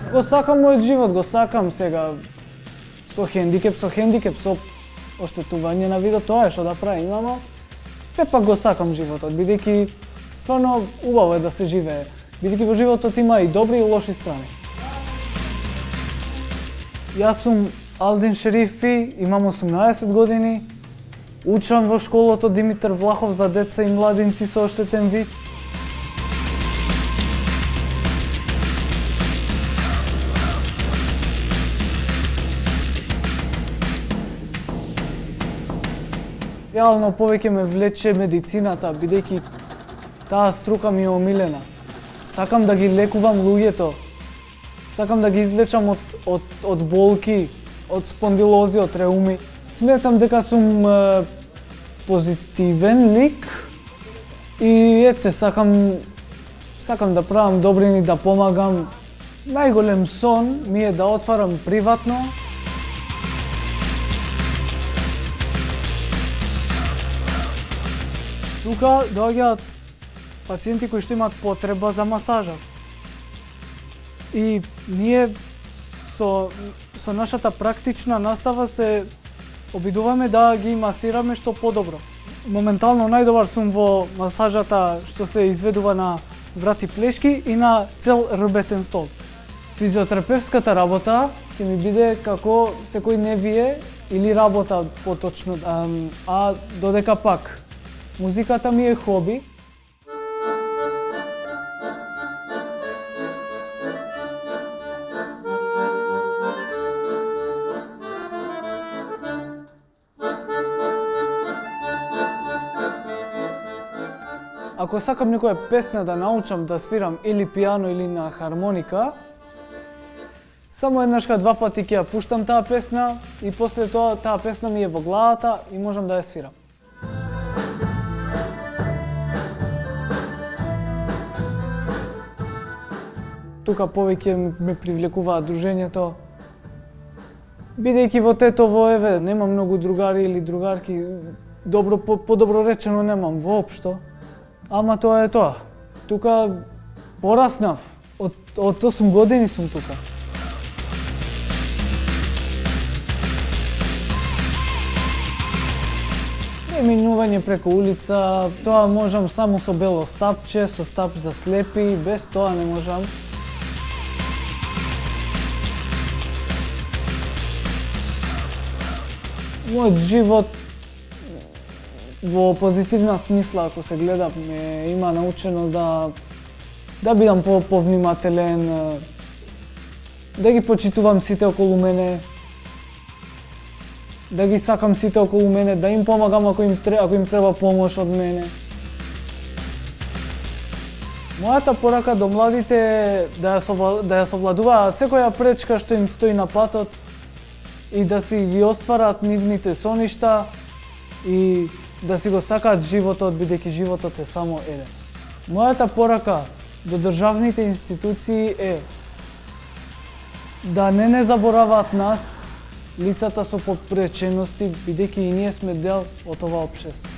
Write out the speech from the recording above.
Го сакам мојот живот, го сакам сега со хендикеп, со оштетување на видот, тоа е што да правим, ама сепак го сакам животот, бидејќи стварно убаво е да се живее, бидејќи во животот има и добри и лоши страни. Јас сум Алдин Шерифи, имам 18 години, учам во школото Димитар Влахов за деца и младинци со оштетен вид. Реално повеќе ме влече медицината, бидејќи таа струка ми е омилена. Сакам да ги лекувам луѓето. Сакам да ги излечам од болки, од спондилози, од реуми. Сметам дека сум позитивен лик и ете, сакам да правам добрини, да помагам. Најголем сон ми е да отварам приватно. Тука доаѓаат пациенти кои што имаат потреба за масажа. И ние со нашата практична настава се обидуваме да ги масираме што подобро. Моментално најдобар сум во масажата што се изведува на врати плешки и на цел рбетен стол. Физиотерапевската работа ќе ми биде како секој невие или работа поточно, а додека пак музиката ми е хоби. Ако сакам некоја песна да научам да свирам или пијано или на хармоника, само еднашка два пати ќе ја пуштам таа песна и после тоа таа песна ми е во главата и можам да ја свирам. Тука повеќе ме привлекува дружењето, бидејќи во Тетово еве нема многу другари или другарки, подобро речено немам воопшто, ама тоа е тоа. Тука пораснав, од 8 години сум тука. Минување преку улица, тоа можам само со бело стапче, со стап за слепи, без тоа не можам. Мојот живот во позитивна смисла, ако се гледа, ме има научено да бидам повнимателен, да ги почитувам сите околу мене, да ги сакам сите околу мене, да им помагам ако им треба помош од мене. Мојата порака до младите е да ја совладуваат секоја пречка што им стои на патот и да си ги остварат нивните соништа и да си го сакаат животот, бидејќи животот е само еден. Мојата порака до државните институции е да не забораваат нас, лицата со попречености, бидејќи и ние сме дел од ова општество.